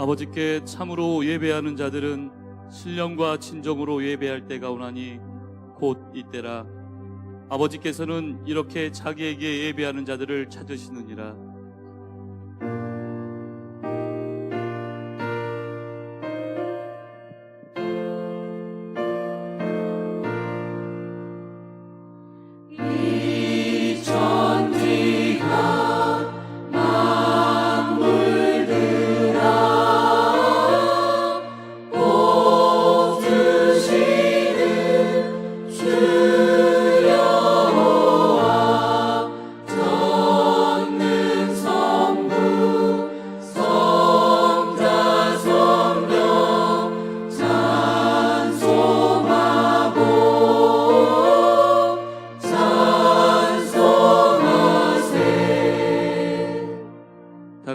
아버지께 참으로 예배하는 자들은 신령과 진정으로 예배할 때가 오나니 곧 이때라. 아버지께서는 이렇게 자기에게 예배하는 자들을 찾으시느니라.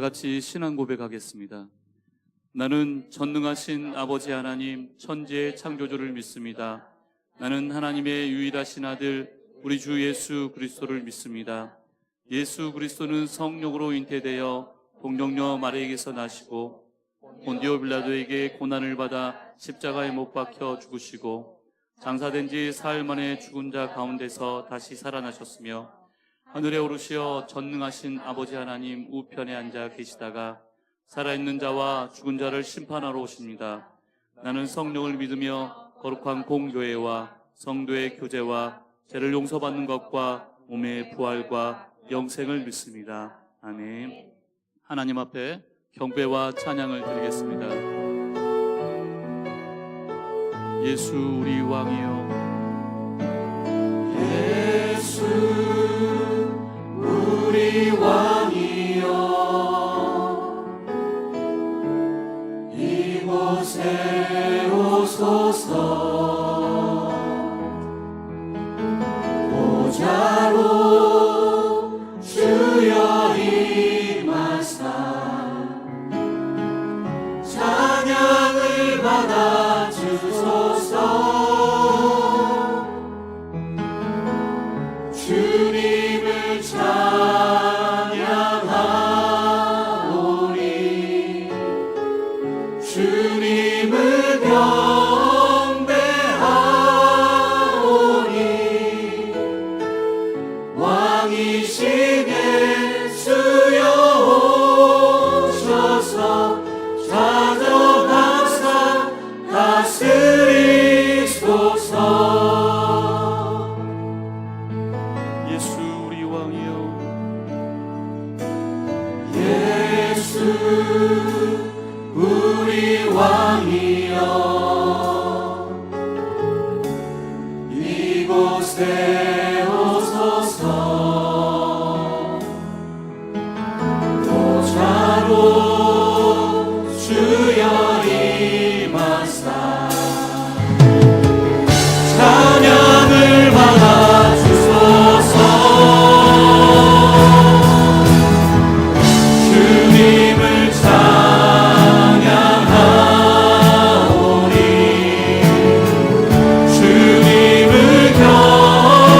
같이 신앙 고백하겠습니다. 나는 전능하신 아버지 하나님 천지의 창조주를 믿습니다. 나는 하나님의 유일하신 아들 우리 주 예수 그리스도를 믿습니다. 예수 그리스도는 성령으로 잉태되어 동정녀 마리아에게서 나시고 본디오 빌라도에게 고난을 받아 십자가에 못 박혀 죽으시고 장사된 지 사흘 만에 죽은 자 가운데서 다시 살아나셨으며 하늘에 오르시어 전능하신 아버지 하나님 우편에 앉아 계시다가 살아있는 자와 죽은 자를 심판하러 오십니다. 나는 성령을 믿으며 거룩한 공교회와 성도의 교제와 죄를 용서받는 것과 몸의 부활과 영생을 믿습니다. 아멘. 하나님 앞에 경배와 찬양을 드리겠습니다. 예수 우리 왕이여, 예수 우리 왕이여, 이곳에 오소서. 보좌로 주여 임하사 찬양을 받아 주소서. 주님을 찬양하오니 주님을 경배하오니 왕이신 예수여 오셔서 좌정 항상 다스리소서. 예수 우리 왕이여, 예수 우리 왕이여, 이곳에 오소서. 보좌로 주여 임하사 찬양을 받아 주소서. 주님을 찬양하오니 주님을 경배하오니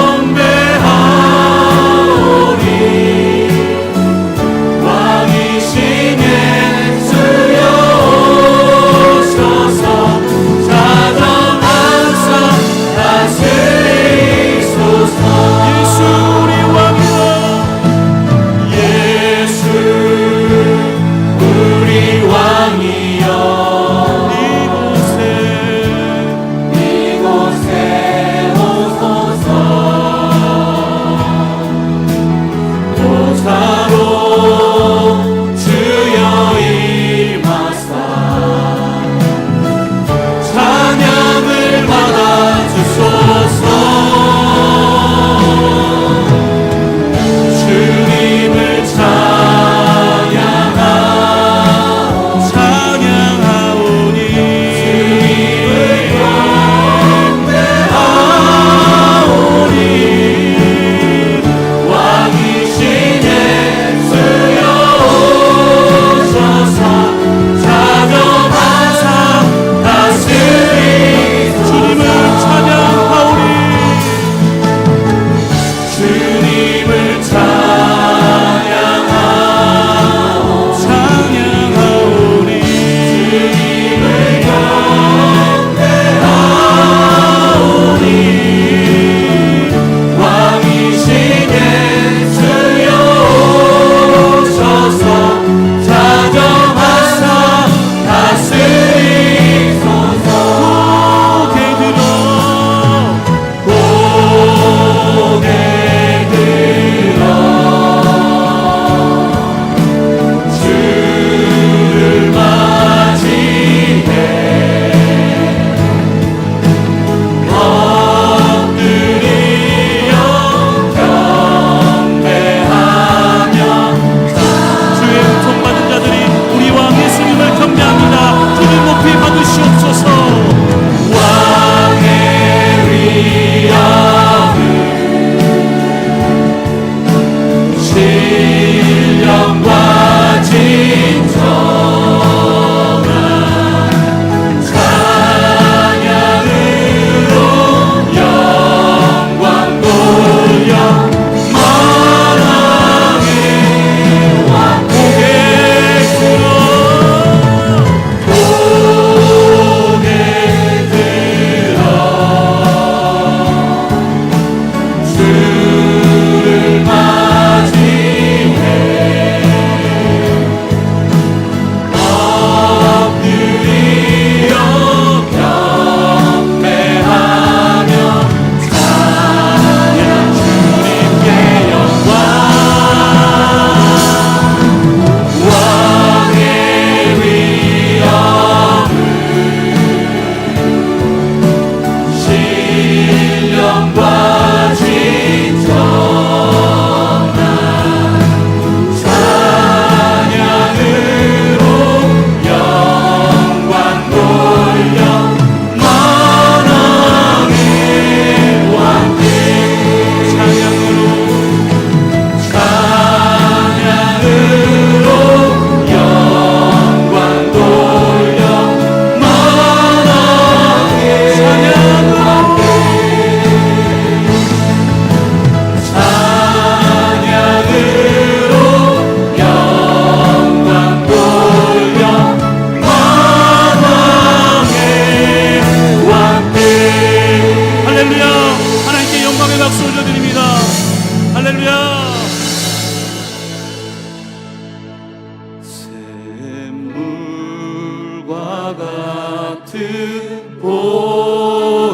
같은 보혈은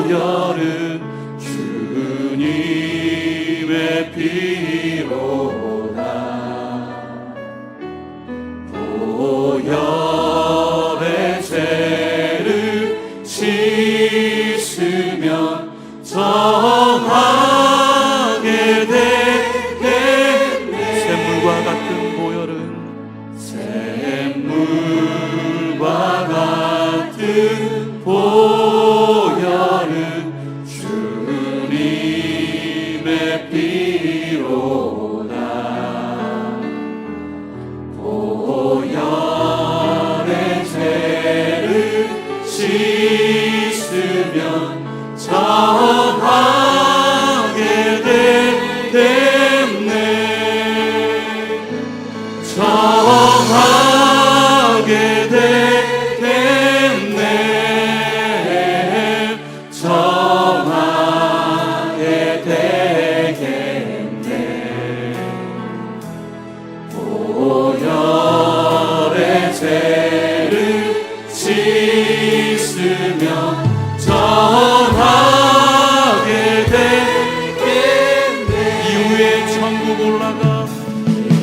주님의 피로다. 보혈의 죄를 씻으면 정하게 되겠네. 샘물과 같은 보혈은 샘물과 같은 보혈은 주님의 피로다. 보혈의 죄를 씻으면 정하게 되겠네. 정하게 되겠네. 정하게 되겠네. 보혈의 죄를 씻으면 정하게 되겠네. 이후에 천국 올라가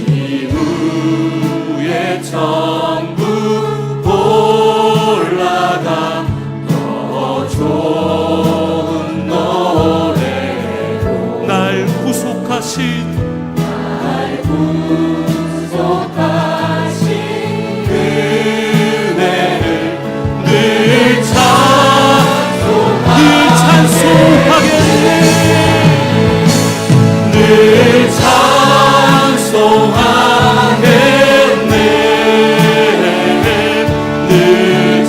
이후에 천국 올라가 더 좋은 노래로 날 구속하신 은혜를 늘 찬송하겠네. 늘 찬송하겠네. 늘 찬송하겠네.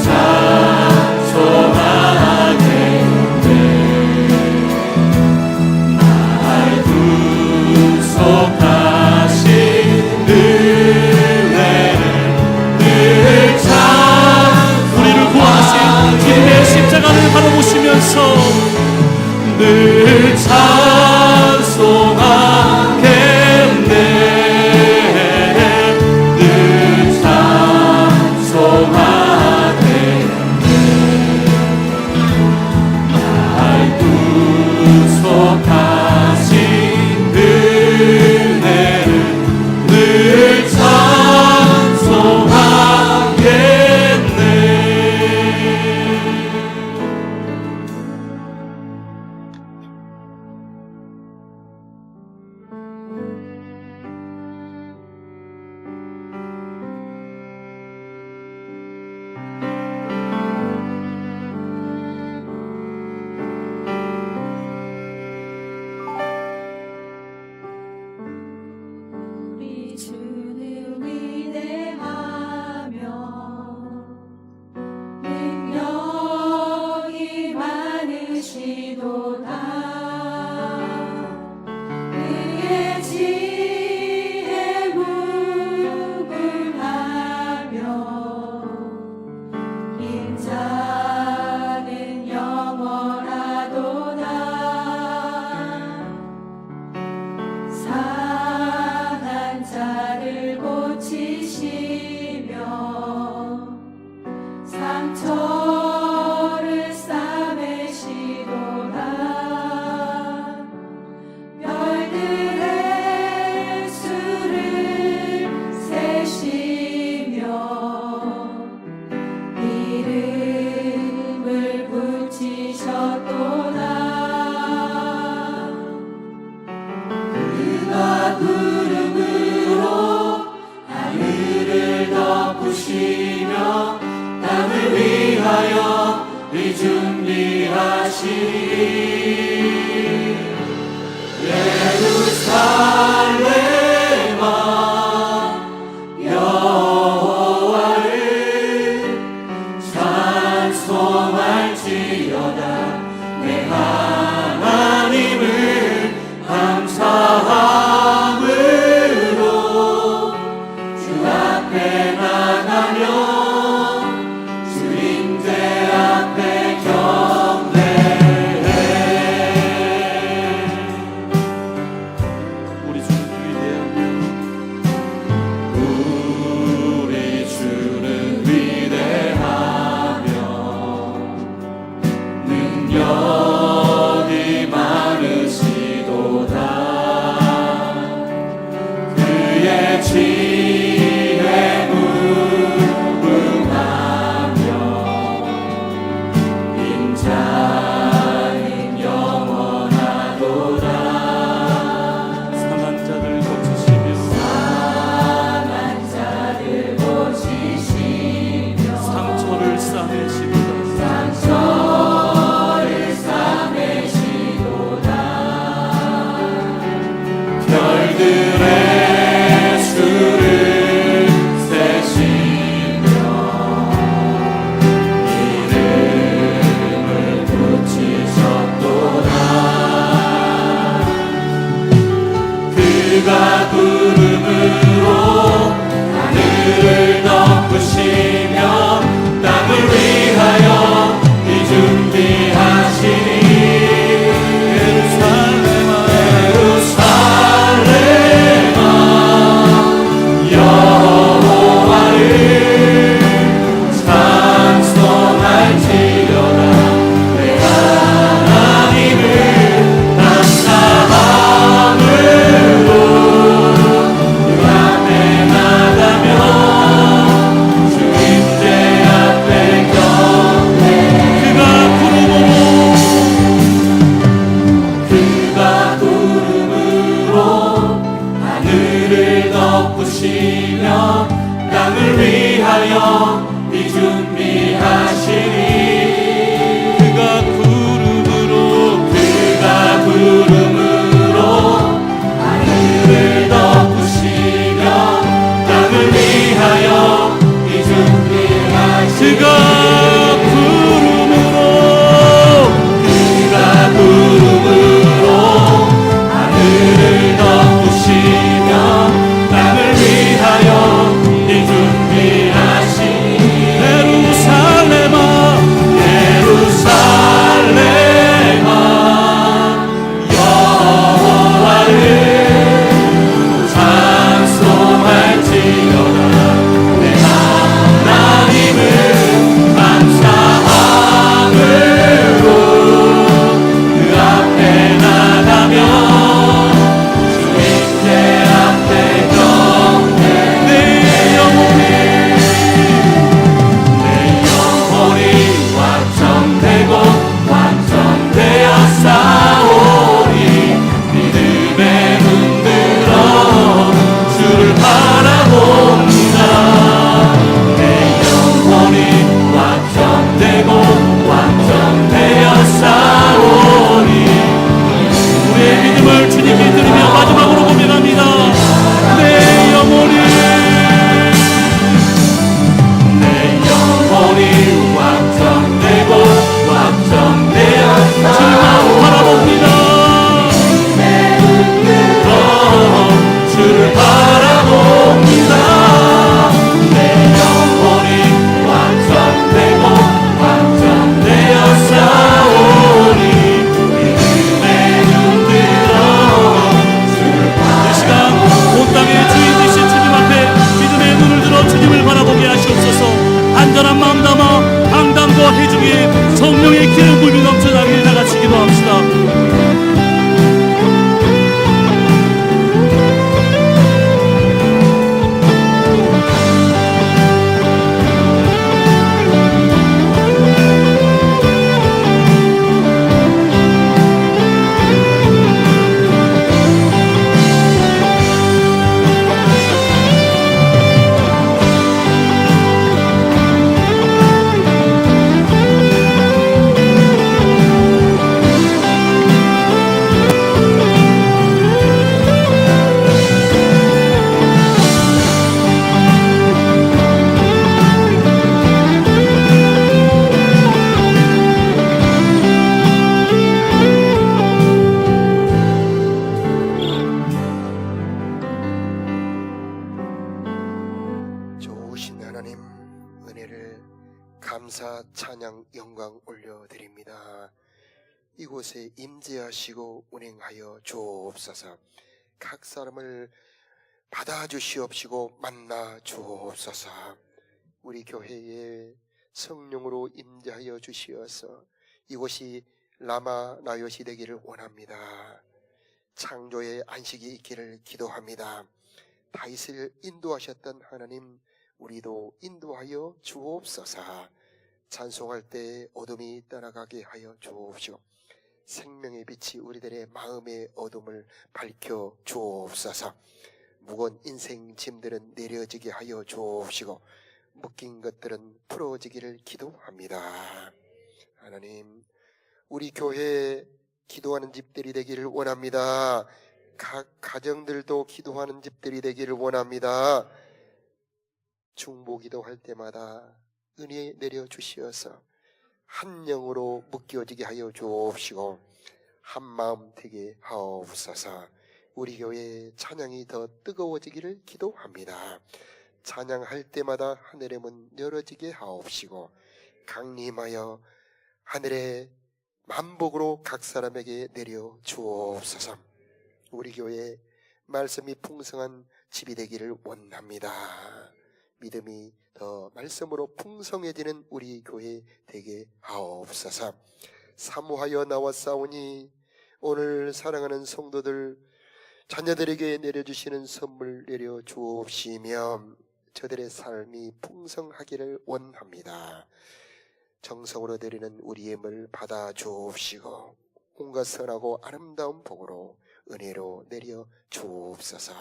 날 구속하신 은혜를 늘 우리를 구하신 주님의 십자가를 바라보시면서 늘 찬송하겠네. 늘 찬송하겠네. 날 구속하신 은혜를 늘 찬송하겠네. 우리 주를 위대하며 능력이 많으시도다. 그의 지혜 무궁하며 인자는 영원하도다. 상한 자를 고치시며 상처를 싸매시도다. 준비하시니 찬양 영광 올려드립니다. 이곳에 임재하시고 운행하여 주옵소서. 각 사람을 받아주시옵시고 만나 주옵소서. 우리 교회에 성령으로 임재하여 주시어서 이곳이 라마 나요시 되기를 원합니다. 창조의 안식이 있기를 기도합니다. 다윗을 인도하셨던 하나님, 우리도 인도하여 주옵소서. 찬송할 때 어둠이 떠나가게 하여 주옵시고 생명의 빛이 우리들의 마음의 어둠을 밝혀 주옵소서. 무거운 인생 짐들은 내려지게 하여 주옵시고 묶인 것들은 풀어지기를 기도합니다. 하나님, 우리 교회에 기도하는 집들이 되기를 원합니다. 각 가정들도 기도하는 집들이 되기를 원합니다. 중보기도 할 때마다 은혜 내려주시어서 한 영으로 묶여지게 하여 주옵시고 한 마음 되게 하옵소서. 우리 교회의 찬양이 더 뜨거워지기를 기도합니다. 찬양할 때마다 하늘의 문 열어지게 하옵시고 강림하여 하늘의 만복으로 각 사람에게 내려 주옵소서. 우리 교회 말씀이 풍성한 집이 되기를 원합니다. 믿음이 더 말씀으로 풍성해지는 우리 교회 되게 하옵소서. 사모하여 나왔사오니 오늘 사랑하는 성도들 자녀들에게 내려주시는 선물 내려 주옵시며 저들의 삶이 풍성하기를 원합니다. 정성으로 드리는 우리의 물 받아 주옵시고 온갖 선하고 아름다운 복으로 은혜로 내려 주옵소서.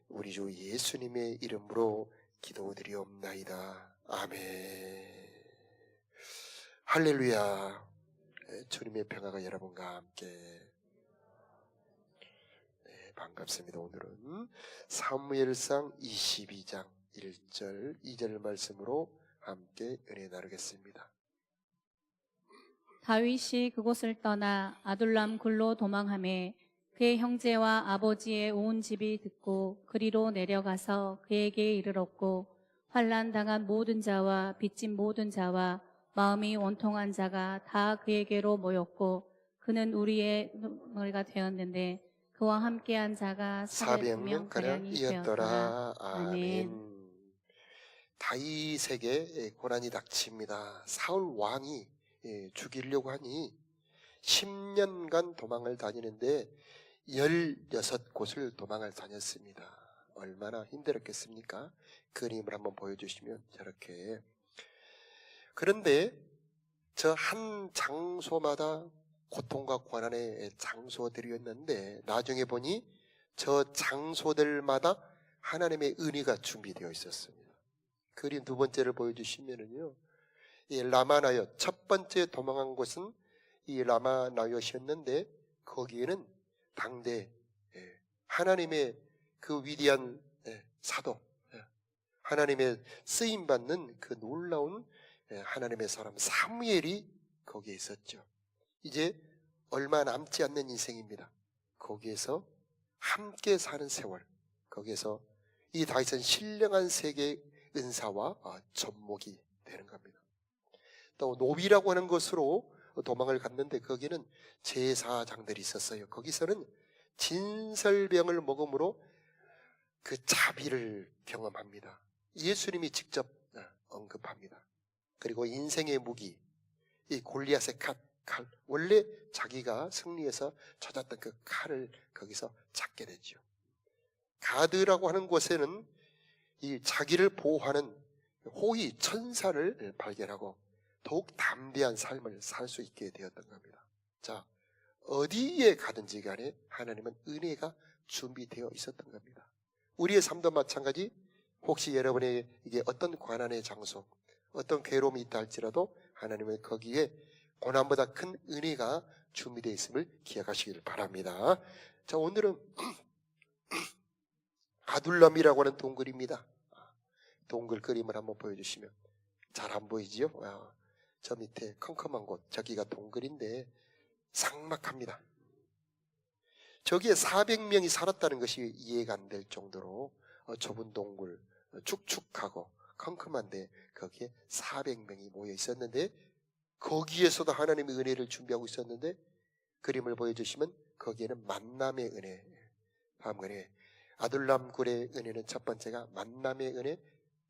우리 주 예수님의 이름으로 기도드리옵나이다. 아멘. 할렐루야. 주님의 평화가 여러분과 함께. 네, 반갑습니다. 오늘은 사무엘상 22장 1절 2절 말씀으로 함께 은혜 나누겠습니다. 다윗이 그곳을 떠나 아둘람 굴로 도망하매 그의 형제와 아버지의 온 집이 듣고 그리로 내려가서 그에게 이르렀고 환난 당한 모든 자와 빚진 모든 자와 마음이 원통한 자가 다 그에게로 모였고 그는 우리의 머리가 되었는데 그와 함께한 자가 400명 가량이었더라. 아멘. 다윗에게 고난이 닥칩니다. 사울 왕이 죽이려고 하니 10년간 도망을 다니는데 16곳을 도망을 다녔습니다. 얼마나 힘들었겠습니까? 그림을 한번 보여주시면 저렇게. 그런데 저 한 장소마다 고통과 고난의 장소들이었는데 나중에 보니 저 장소들마다 하나님의 은혜가 준비되어 있었습니다. 그림 두 번째를 보여주시면은요, 이 라마나요, 첫 번째 도망한 곳은 이 라마나요시였는데 거기에는 당대 하나님의 그 위대한 사도, 하나님의 쓰임받는 그 놀라운 하나님의 사람 사무엘이 거기에 있었죠. 이제 얼마 남지 않는 인생입니다. 거기에서 함께 사는 세월, 거기에서 이 다윗은 신령한 세계의 은사와 접목이 되는 겁니다. 또 노비라고 하는 것으로 도망을 갔는데 거기는 제사장들이 있었어요. 거기서는 진설병을 먹음으로 그 자비를 경험합니다. 예수님이 직접 언급합니다. 그리고 인생의 무기, 이 골리앗의 칼, 원래 자기가 승리해서 찾았던 그 칼을 거기서 찾게 되죠. 가드라고 하는 곳에는 이 자기를 보호하는 호위 천사를 발견하고 더욱 담대한 삶을 살 수 있게 되었던 겁니다. 자, 어디에 가든지 간에 하나님은 은혜가 준비되어 있었던 겁니다. 우리의 삶도 마찬가지. 혹시 여러분에게 어떤 고난의 장소, 어떤 괴로움이 있다 할지라도 하나님은 거기에 고난보다 큰 은혜가 준비되어 있음을 기억하시길 바랍니다. 자, 오늘은 아둘람이라고 하는 동굴입니다. 동굴 그림을 한번 보여주시면 잘 안 보이지요? 저 밑에 컴컴한 곳, 저기가 동굴인데 삭막합니다. 저기에 400명이 살았다는 것이 이해가 안 될 정도로 좁은 동굴, 축축하고 컴컴한데 거기에 400명이 모여 있었는데 거기에서도 하나님의 은혜를 준비하고 있었는데 그림을 보여주시면 거기에는 만남의 은혜, 다음 은혜, 아둘람 굴의 은혜는 첫 번째가 만남의 은혜,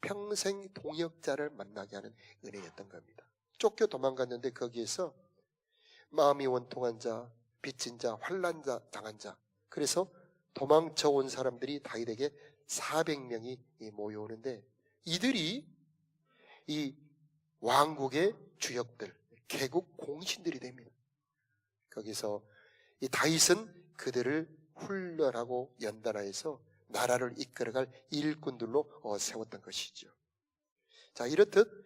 평생 동역자를 만나게 하는 은혜였던 겁니다. 쫓겨 도망갔는데 거기에서 마음이 원통한 자, 빚진 자, 환난 자, 당한 자, 그래서 도망쳐 온 사람들이 다윗에게 400명이 모여오는데 이들이 이 왕국의 주역들, 개국 공신들이 됩니다. 거기서 이 다윗은 그들을 훈련하고 연단하여서 나라를 이끌어갈 일꾼들로 세웠던 것이죠. 자, 이렇듯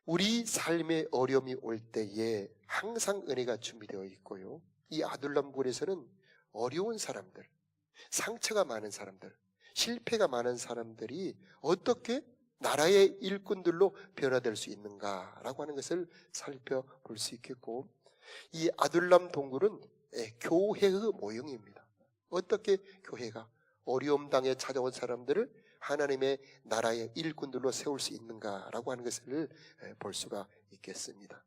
우리 삶의 어려움이 올 때에 항상 은혜가 준비되어 있고요. 이 아둘람 굴에서는 어려운 사람들, 상처가 많은 사람들, 실패가 많은 사람들이 어떻게 나라의 일꾼들로 변화될 수 있는가라고 하는 것을 살펴볼 수 있겠고, 이 아둘람 동굴은 교회의 모형입니다. 어떻게 교회가 어려움 당에 찾아온 사람들을 하나님의 나라의 일꾼들로 세울 수 있는가라고 하는 것을 볼 수가 있겠습니다.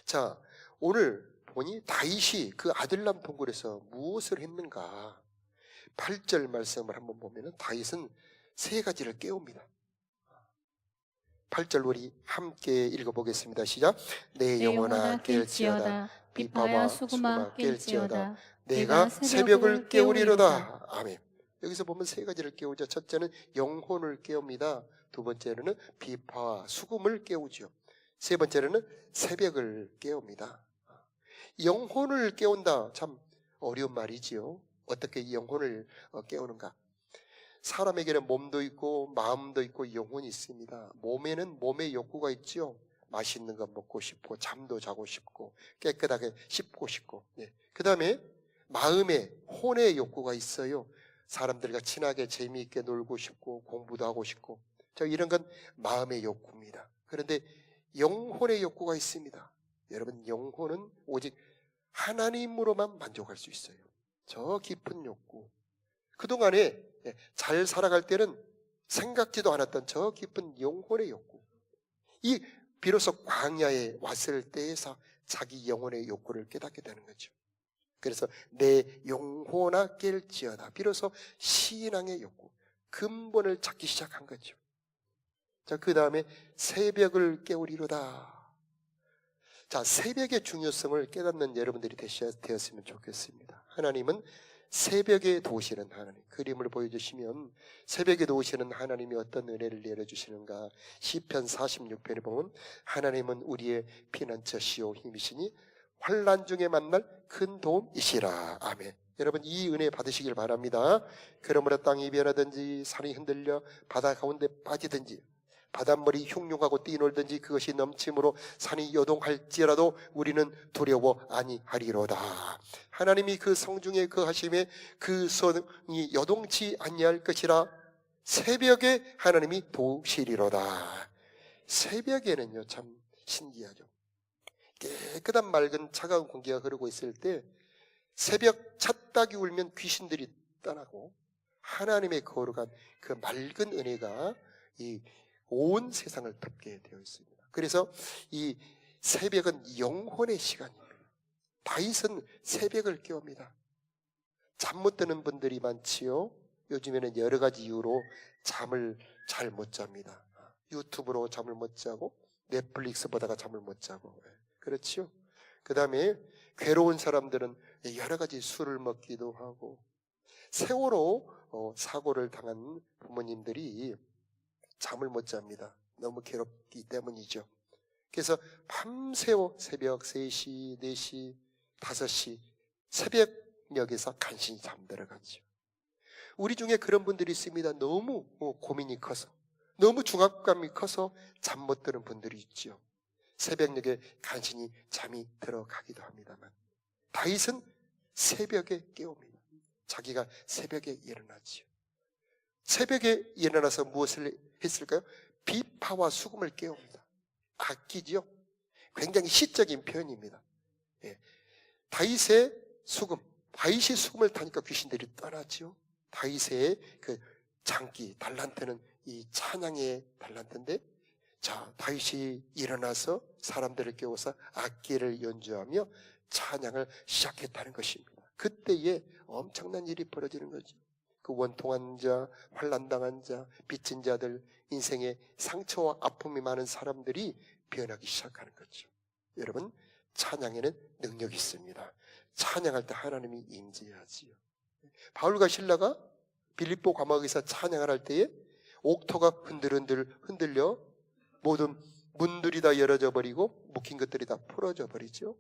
자, 오늘 보니 다윗이 그 아둘람 동굴에서 무엇을 했는가? 8절 말씀을 한번 보면 다윗은 세 가지를 깨웁니다. 8절 우리 함께 읽어보겠습니다. 시작. 내 영혼아 깰지어다, 비파와 수금아 깰지어다, 내가 새벽을 깨우리로다. 아멘. 여기서 보면 세 가지를 깨우죠. 첫째는 영혼을 깨웁니다. 두 번째는 비파와 수금을 깨우죠. 세 번째는 새벽을 깨웁니다. 영혼을 깨운다, 참 어려운 말이지요. 어떻게 이 영혼을 깨우는가? 사람에게는 몸도 있고 마음도 있고 영혼이 있습니다. 몸에는 몸의 욕구가 있죠. 맛있는 거 먹고 싶고 잠도 자고 싶고 깨끗하게 씻고 싶고, 그 다음에 마음에 혼의 욕구가 있어요. 사람들과 친하게 재미있게 놀고 싶고 공부도 하고 싶고, 이런 건 마음의 욕구입니다. 그런데 영혼의 욕구가 있습니다. 여러분, 영혼은 오직 하나님으로만 만족할 수 있어요. 저 깊은 욕구, 그동안에 잘 살아갈 때는 생각지도 않았던 저 깊은 영혼의 욕구, 이 비로소 광야에 왔을 때에서 자기 영혼의 욕구를 깨닫게 되는 거죠. 그래서 내 영혼아 깰지어다, 비로소 신앙의 욕구, 근본을 찾기 시작한 거죠. 자, 그 다음에 새벽을 깨우리로다. 자, 새벽의 중요성을 깨닫는 여러분들이 되었으면 좋겠습니다. 하나님은 새벽에 도우시는 하나님, 그림을 보여주시면 새벽에 도우시는 하나님이 어떤 은혜를 내려주시는가? 시편 46편에 보면 하나님은 우리의 피난처시오 힘이시니 환난 중에 만날 큰 도움이시라. 아멘. 여러분, 이 은혜 받으시길 바랍니다. 그러므로 땅이 변하든지 산이 흔들려 바다 가운데 빠지든지 바닷물이 흉흉하고 뛰놀든지 그것이 넘침으로 산이 요동할지라도 우리는 두려워 아니하리로다. 하나님이 그 성중에 거하심에 그 손이 요동치 아니할 것이라. 새벽에 하나님이 도우시리로다. 새벽에는요, 참 신기하죠. 깨끗한 맑은 차가운 공기가 흐르고 있을 때 새벽 찻닭이 울면 귀신들이 떠나고 하나님의 거룩한 그 맑은 은혜가 이 온 세상을 덮게 되어 있습니다. 그래서 이 새벽은 영혼의 시간입니다. 다윗은 새벽을 깨웁니다. 잠 못 드는 분들이 많지요. 요즘에는 여러 가지 이유로 잠을 잘 못 잡니다. 유튜브로 잠을 못 자고 넷플릭스 보다가 잠을 못 자고, 그렇죠. 그 다음에 괴로운 사람들은 여러 가지 술을 먹기도 하고, 세월호 사고를 당한 부모님들이 잠을 못 잡니다. 너무 괴롭기 때문이죠. 그래서 밤새워 새벽 3시, 4시, 5시 새벽녘에서 간신히 잠들어가죠. 우리 중에 그런 분들이 있습니다. 너무 고민이 커서, 너무 중압감이 커서 잠 못 드는 분들이 있죠. 새벽녘에 간신히 잠이 들어가기도 합니다만 다윗은 새벽에 깨웁니다. 자기가 새벽에 일어나지요. 새벽에 일어나서 무엇을 했을까요? 비파와 수금을 깨웁니다. 아끼지요. 굉장히 시적인 표현입니다. 다윗의 수금, 다윗이 수금을 타니까 귀신들이 떠나지요. 다윗의 그 장기, 달란트는 이 찬양의 달란트인데 자, 다윗이 일어나서 사람들을 깨워서 악기를 연주하며 찬양을 시작했다는 것입니다. 그때에 엄청난 일이 벌어지는 거죠. 그 원통한 자, 환난당한 자, 빚진 자들, 인생에 상처와 아픔이 많은 사람들이 변하기 시작하는 거죠. 여러분, 찬양에는 능력이 있습니다. 찬양할 때 하나님이 임재하지요. 바울과 실라가 빌립보 감옥에서 찬양을 할 때에 옥토가 흔들려 모든 문들이 다 열어져 버리고 묶인 것들이 다 풀어져 버리죠.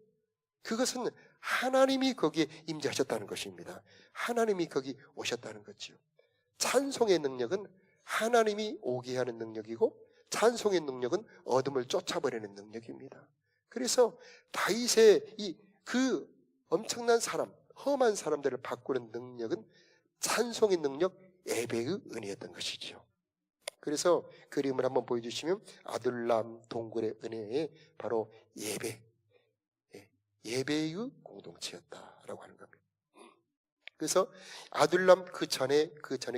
그것은 하나님이 거기에 임재하셨다는 것입니다. 하나님이 거기 오셨다는 거죠. 찬송의 능력은 하나님이 오게 하는 능력이고, 찬송의 능력은 어둠을 쫓아버리는 능력입니다. 그래서 다윗의 그 엄청난 사람, 험한 사람들을 바꾸는 능력은 찬송의 능력, 예배의 은혜였던 것이죠. 그래서 그림을 한번 보여주시면 아둘람 동굴의 은혜에 바로 예배의 공동체였다라고 하는 겁니다. 그래서 아둘람 그 전에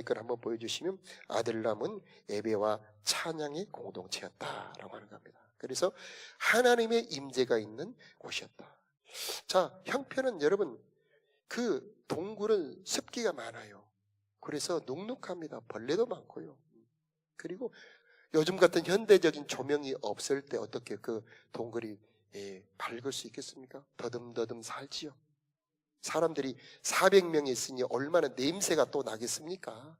걸 한번 보여주시면 아둘람은 예배와 찬양의 공동체였다라고 하는 겁니다. 그래서 하나님의 임재가 있는 곳이었다. 자, 형편은 여러분, 그 동굴은 습기가 많아요. 그래서 눅눅합니다. 벌레도 많고요. 그리고 요즘 같은 현대적인 조명이 없을 때 어떻게 그 동굴이 밝을 수 있겠습니까? 더듬더듬 살지요. 사람들이 400명이 있으니 얼마나 냄새가 또 나겠습니까?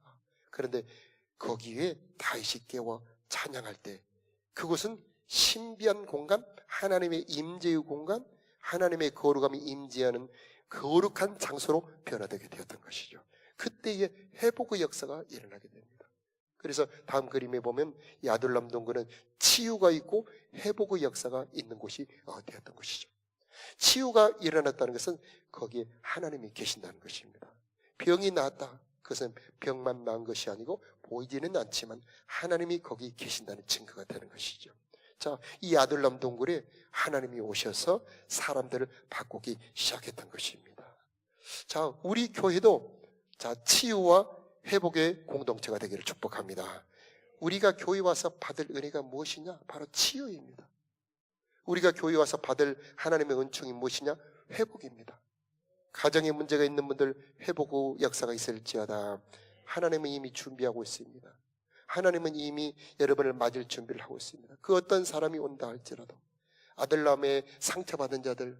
그런데 거기에 다윗이 깨워 찬양할 때 그곳은 신비한 공간, 하나님의 임재의 공간, 하나님의 거룩함이 임재하는 거룩한 장소로 변화되게 되었던 것이죠. 그때의 회복의 역사가 일어나게 됩니다. 그래서 다음 그림에 보면 이 아둘람 동굴은 치유가 있고 회복의 역사가 있는 곳이 되었던 것이죠. 치유가 일어났다는 것은 거기에 하나님이 계신다는 것입니다. 병이 나았다. 그것은 병만 나은 것이 아니고 보이지는 않지만 하나님이 거기 계신다는 증거가 되는 것이죠. 자, 이 아둘람 동굴에 하나님이 오셔서 사람들을 바꾸기 시작했던 것입니다. 자, 우리 교회도 치유와 회복의 공동체가 되기를 축복합니다. 우리가 교회 와서 받을 은혜가 무엇이냐? 바로 치유입니다. 우리가 교회 와서 받을 하나님의 은총이 무엇이냐? 회복입니다. 가정에 문제가 있는 분들 회복의 역사가 있을지어다. 하나님은 이미 준비하고 있습니다. 하나님은 이미 여러분을 맞을 준비를 하고 있습니다. 그 어떤 사람이 온다 할지라도 아들람의 상처받은 자들,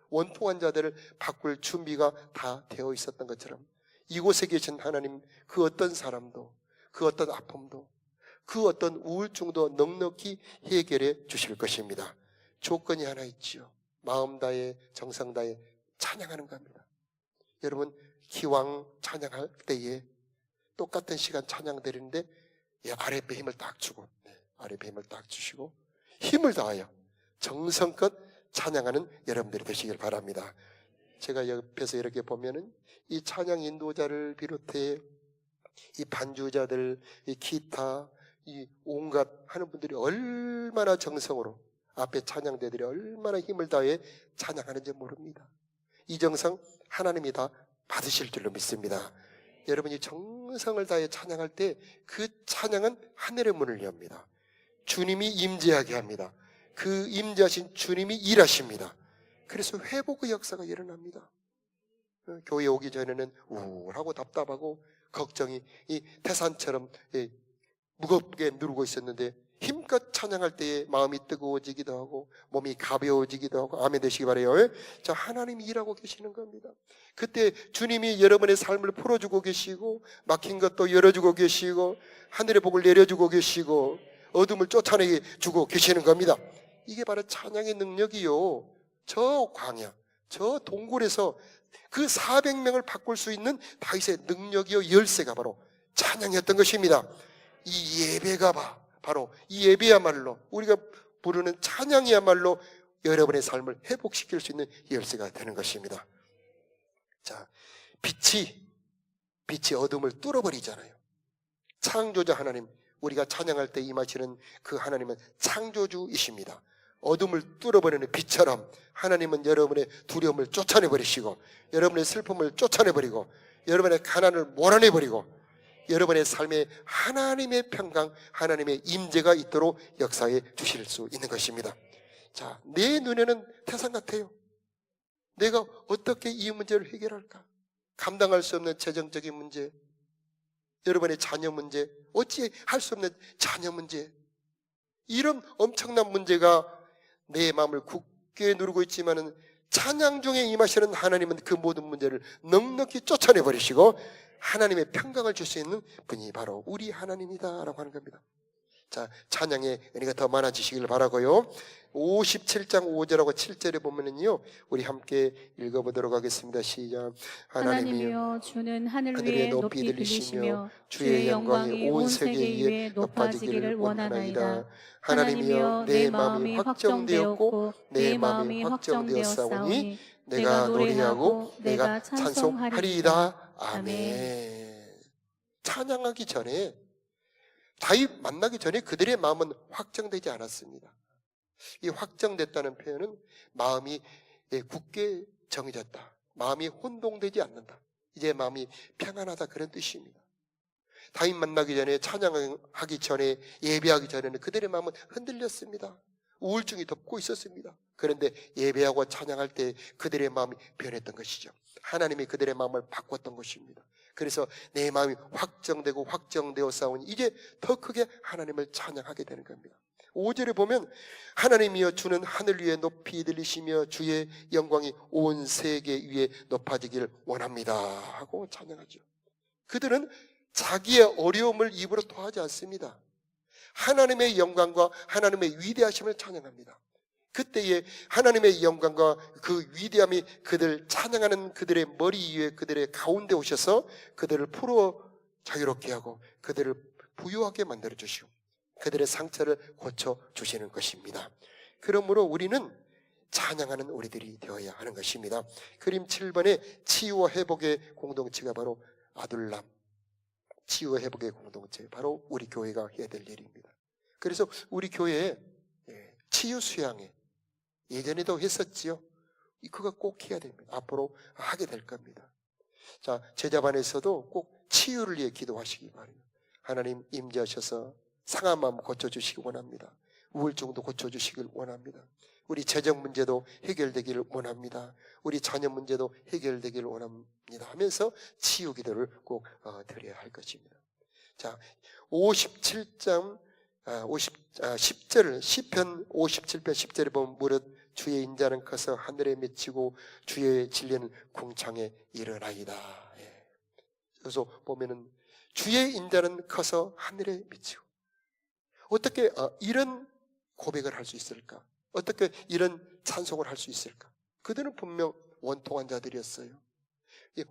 원통한 자들을 바꿀 준비가 다 되어 있었던 것처럼 이곳에 계신 하나님 그 어떤 사람도, 그 어떤 아픔도, 그 어떤 우울증도 넉넉히 해결해 주실 것입니다. 조건이 하나 있지요. 마음 다해 정성 다해 찬양하는 겁니다. 여러분, 기왕 찬양할 때에 똑같은 시간 찬양 드리는데 아랫배 힘을 딱 주고, 아랫배 힘을 딱 주시고 힘을 다하여 정성껏 찬양하는 여러분들이 되시길 바랍니다. 제가 옆에서 이렇게 보면은 이 찬양 인도자를 비롯해 이 반주자들, 이 기타, 이 온갖 하는 분들이 얼마나 정성으로 앞에 찬양대들이 얼마나 힘을 다해 찬양하는지 모릅니다. 이 정성 하나님이 다 받으실 줄로 믿습니다. 여러분이 정성을 다해 찬양할 때 그 찬양은 하늘의 문을 엽니다. 주님이 임재하게 합니다. 그 임재하신 주님이 일하십니다. 그래서 회복의 역사가 일어납니다. 교회 오기 전에는 우울하고 답답하고 걱정이 이 태산처럼 무겁게 누르고 있었는데 힘껏 찬양할 때에 마음이 뜨거워지기도 하고 몸이 가벼워지기도 하고 아멘 되시기 바라요. 자, 하나님이 일하고 계시는 겁니다. 그때 주님이 여러분의 삶을 풀어주고 계시고 막힌 것도 열어주고 계시고 하늘의 복을 내려주고 계시고 어둠을 쫓아내게 주고 계시는 겁니다. 이게 바로 찬양의 능력이요. 저 광야, 저 동굴에서 그 400명을 바꿀 수 있는 다윗의 능력이요 열쇠가 바로 찬양이었던 것입니다. 이 예배가 바로 이 예배야말로 우리가 부르는 찬양이야말로 여러분의 삶을 회복시킬 수 있는 열쇠가 되는 것입니다. 자, 빛이 어둠을 뚫어버리잖아요. 창조자 하나님, 우리가 찬양할 때 임하시는 그 하나님은 창조주이십니다. 어둠을 뚫어버리는 빛처럼 하나님은 여러분의 두려움을 쫓아내버리시고 여러분의 슬픔을 쫓아내버리고 여러분의 가난을 몰아내버리고 여러분의 삶에 하나님의 평강, 하나님의 임재가 있도록 역사해 주실 수 있는 것입니다. 자, 내 눈에는 태산 같아요. 내가 어떻게 이 문제를 해결할까? 감당할 수 없는 재정적인 문제, 여러분의 자녀 문제, 어찌 할 수 없는 자녀 문제, 이런 엄청난 문제가 내 마음을 굳게 누르고 있지만은 찬양 중에 임하시는 하나님은 그 모든 문제를 넉넉히 쫓아내버리시고 하나님의 평강을 줄 수 있는 분이 바로 우리 하나님이다 라고 하는 겁니다. 자, 찬양의 은혜가 더 많아지시길 바라고요. 57장 5절하고 7절에 보면은요, 우리 함께 읽어보도록 하겠습니다. 시작. 하나님이여 주는 하늘 위에 높이 들리시며 주의 영광이 온 세계 위에 높아지기를 원하나이다. 하나님이여 내 마음이 확정되었고 내 마음이 확정되었사오니 내가 노래하고 내가 찬송하리이다. 아멘. 찬양하기 전에, 다윗 만나기 전에 그들의 마음은 확정되지 않았습니다. 이 확정됐다는 표현은 마음이 굳게 정해졌다, 마음이 혼동되지 않는다, 이제 마음이 평안하다, 그런 뜻입니다. 다윗 만나기 전에, 찬양하기 전에, 예배하기 전에는 그들의 마음은 흔들렸습니다. 우울증이 덮고 있었습니다. 그런데 예배하고 찬양할 때 그들의 마음이 변했던 것이죠. 하나님이 그들의 마음을 바꿨던 것입니다. 그래서 내 마음이 확정되고 확정되어 싸우니 이제 더 크게 하나님을 찬양하게 되는 겁니다. 5절에 보면 하나님이여 주는 하늘 위에 높이 들리시며 주의 영광이 온 세계 위에 높아지기를 원합니다 하고 찬양하죠. 그들은 자기의 어려움을 입으로 토하지 않습니다. 하나님의 영광과 하나님의 위대하심을 찬양합니다. 그때에 하나님의 영광과 그 위대함이 그들 찬양하는 그들의 머리 위에, 그들의 가운데 오셔서 그들을 풀어 자유롭게 하고 그들을 부유하게 만들어 주시고 그들의 상처를 고쳐 주시는 것입니다. 그러므로 우리는 찬양하는 우리들이 되어야 하는 것입니다. 그림 7번에 치유와 회복의 공동체가 바로 아둘람, 치유와 회복의 공동체, 바로 우리 교회가 해야 될 일입니다. 그래서 우리 교회에 치유 수양회 예전에도 했었지요. 그거 꼭 해야 됩니다. 앞으로 하게 될 겁니다. 자, 제자반에서도 꼭 치유를 위해 기도하시기 바랍니다. 하나님 임재하셔서 상한 마음 고쳐주시기 원합니다. 우울증도 고쳐주시길 원합니다. 우리 재정 문제도 해결되기를 원합니다. 우리 자녀 문제도 해결되기를 원합니다 하면서 치유 기도를 꼭 드려야 할 것입니다. 자, 57장 10절, 시편 57편 10절에 보면 무릇 주의 인자는 커서 하늘에 맺히고 주의 진리는 궁창에 일어나이다. 그래서 보면은 주의 인자는 커서 하늘에 미치고, 어떻게 이런 고백을 할 수 있을까? 어떻게 이런 찬송을 할 수 있을까? 그들은 분명 원통한 자들이었어요.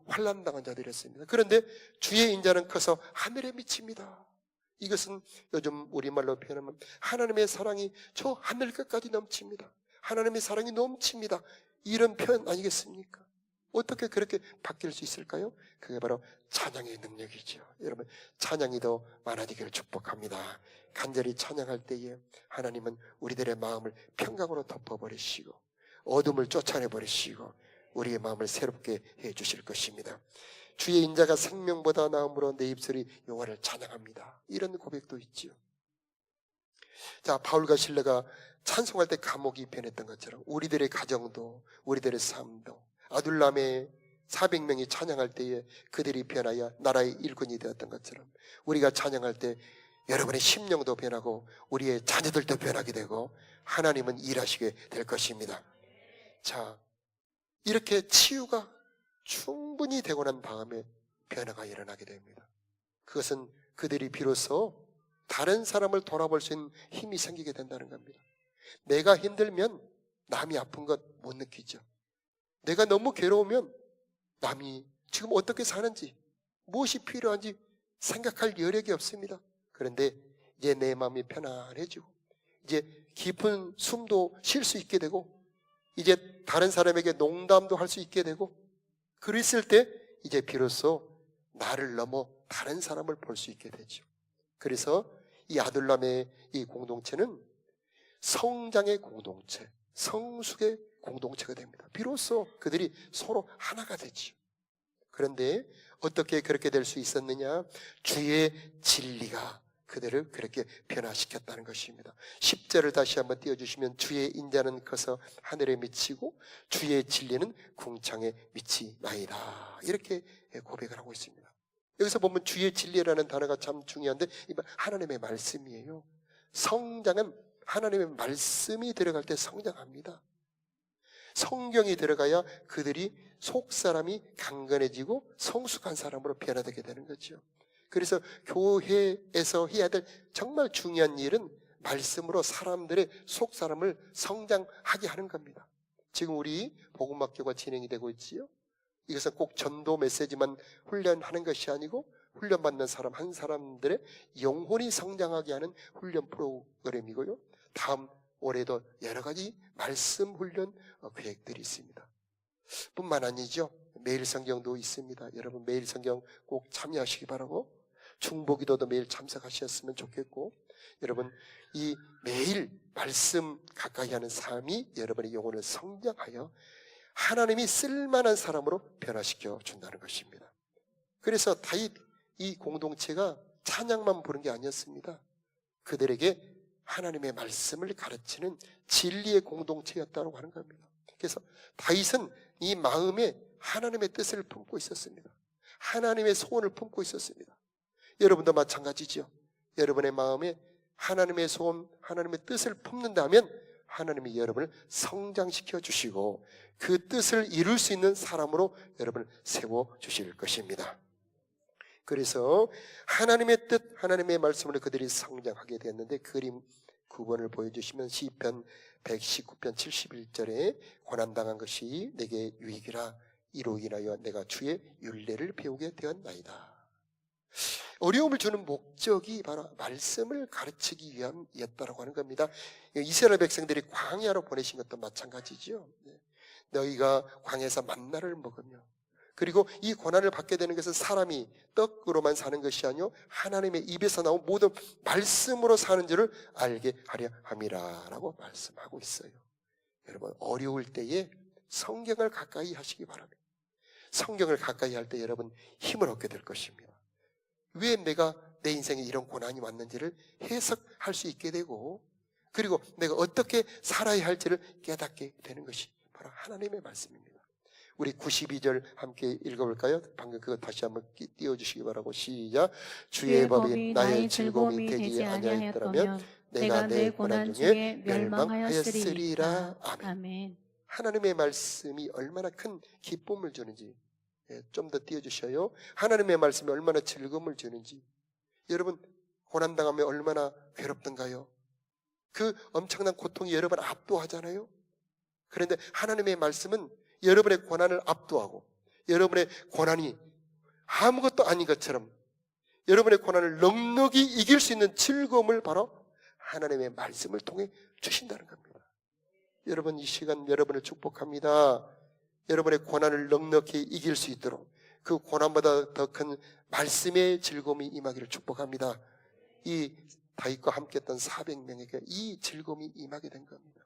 환난당한 자들이었습니다. 그런데 주의 인자는 커서 하늘에 미칩니다. 이것은 요즘 우리말로 표현하면 하나님의 사랑이 저 하늘 끝까지 넘칩니다. 하나님의 사랑이 넘칩니다. 이런 표현 아니겠습니까? 어떻게 그렇게 바뀔 수 있을까요? 그게 바로 찬양의 능력이죠. 여러분, 찬양이 더 많아지기를 축복합니다. 간절히 찬양할 때에 하나님은 우리들의 마음을 평강으로 덮어버리시고 어둠을 쫓아내버리시고 우리의 마음을 새롭게 해주실 것입니다. 주의 인자가 생명보다 나음으로 내 입술이 여호와를 찬양합니다. 이런 고백도 있지요. 자, 바울과 실레가 찬송할 때 감옥이 변했던 것처럼 우리들의 가정도, 우리들의 삶도, 아둘람의 400명이 찬양할 때에 그들이 변하여 나라의 일꾼이 되었던 것처럼 우리가 찬양할 때 여러분의 심령도 변하고 우리의 자녀들도 변하게 되고 하나님은 일하시게 될 것입니다. 자, 이렇게 치유가 충분히 되고 난 다음에 변화가 일어나게 됩니다. 그것은 그들이 비로소 다른 사람을 돌아볼 수 있는 힘이 생기게 된다는 겁니다. 내가 힘들면 남이 아픈 것 못 느끼죠. 내가 너무 괴로우면 남이 지금 어떻게 사는지, 무엇이 필요한지 생각할 여력이 없습니다. 그런데 이제 내 마음이 편안해지고 이제 깊은 숨도 쉴 수 있게 되고 이제 다른 사람에게 농담도 할 수 있게 되고 그랬을 때 이제 비로소 나를 넘어 다른 사람을 볼 수 있게 되죠. 그래서 이 아둘람의 이 공동체는 성장의 공동체, 성숙의 공동체가 됩니다. 비로소 그들이 서로 하나가 되죠. 그런데 어떻게 그렇게 될 수 있었느냐? 주의 진리가 그들을 그렇게 변화시켰다는 것입니다. 10절을 다시 한번 띄워주시면 주의 인자는 커서 하늘에 미치고 주의 진리는 궁창에 미치나이다. 이렇게 고백을 하고 있습니다. 여기서 보면 주의 진리라는 단어가 참 중요한데 하나님의 말씀이에요. 성장은 하나님의 말씀이 들어갈 때 성장합니다. 성경이 들어가야 그들이 속사람이 강건해지고 성숙한 사람으로 변화되게 되는 거죠. 그래서 교회에서 해야 될 정말 중요한 일은 말씀으로 사람들의 속사람을 성장하게 하는 겁니다. 지금 우리 복음학교가 진행이 되고 있지요. 이것은 꼭 전도 메시지만 훈련하는 것이 아니고 훈련받는 사람 한 사람들의 영혼이 성장하게 하는 훈련 프로그램이고요. 다음 올해도 여러 가지 말씀 훈련 계획들이 있습니다. 뿐만 아니죠. 매일 성경도 있습니다. 여러분 매일 성경 꼭 참여하시기 바라고, 중보기도도 매일 참석하셨으면 좋겠고, 여러분 이 매일 말씀 가까이 하는 삶이 여러분의 영혼을 성장하여 하나님이 쓸만한 사람으로 변화시켜 준다는 것입니다. 그래서 다윗 이 공동체가 찬양만 부른 게 아니었습니다. 그들에게 하나님의 말씀을 가르치는 진리의 공동체였다고 하는 겁니다. 그래서 다윗은 이 마음에 하나님의 뜻을 품고 있었습니다. 하나님의 소원을 품고 있었습니다. 여러분도 마찬가지죠. 여러분의 마음에 하나님의 소원, 하나님의 뜻을 품는다면 하나님이 여러분을 성장시켜 주시고 그 뜻을 이룰 수 있는 사람으로 여러분을 세워주실 것입니다. 그래서 하나님의 뜻, 하나님의 말씀으로 그들이 성장하게 되었는데, 그림 9번을 보여주시면 시편 119편 71절에 고난당한 것이 내게 유익이라, 이로 인하여 내가 주의 율례를 배우게 되었나이다. 어려움을 주는 목적이 바로 말씀을 가르치기 위함이었다고 하는 겁니다. 이스라엘 백성들이 광야로 보내신 것도 마찬가지죠. 너희가 광야에서 만나를 먹으며, 그리고 이 고난을 받게 되는 것은 사람이 떡으로만 사는 것이 아니요 하나님의 입에서 나온 모든 말씀으로 사는 줄을 알게 하려 함이라 라고 말씀하고 있어요. 여러분 어려울 때에 성경을 가까이 하시기 바랍니다. 성경을 가까이 할 때 여러분 힘을 얻게 될 것입니다. 왜 내가 내 인생에 이런 고난이 왔는지를 해석할 수 있게 되고, 그리고 내가 어떻게 살아야 할지를 깨닫게 되는 것이 바로 하나님의 말씀입니다. 우리 92절 함께 읽어볼까요? 방금 그거 다시 한번 띄워주시기 바라고. 시작. 주의 법이 나의 즐거움이 되지 아니하였더라면 내가 내 고난 중에 멸망하였으리라. 아멘. 하나님의 말씀이 얼마나 큰 기쁨을 주는지 좀 더 띄워주셔요. 하나님의 말씀이 얼마나 즐거움을 주는지. 여러분 고난당하면 얼마나 괴롭던가요? 그 엄청난 고통이 여러분을 압도하잖아요. 그런데 하나님의 말씀은 여러분의 고난을 압도하고 여러분의 고난이 아무것도 아닌 것처럼 여러분의 고난을 넉넉히 이길 수 있는 즐거움을 바로 하나님의 말씀을 통해 주신다는 겁니다. 여러분 이 시간 여러분을 축복합니다. 여러분의 고난을 넉넉히 이길 수 있도록 그 고난보다 더 큰 말씀의 즐거움이 임하기를 축복합니다. 이 다윗과 함께했던 400명에게 이 즐거움이 임하게 된 겁니다.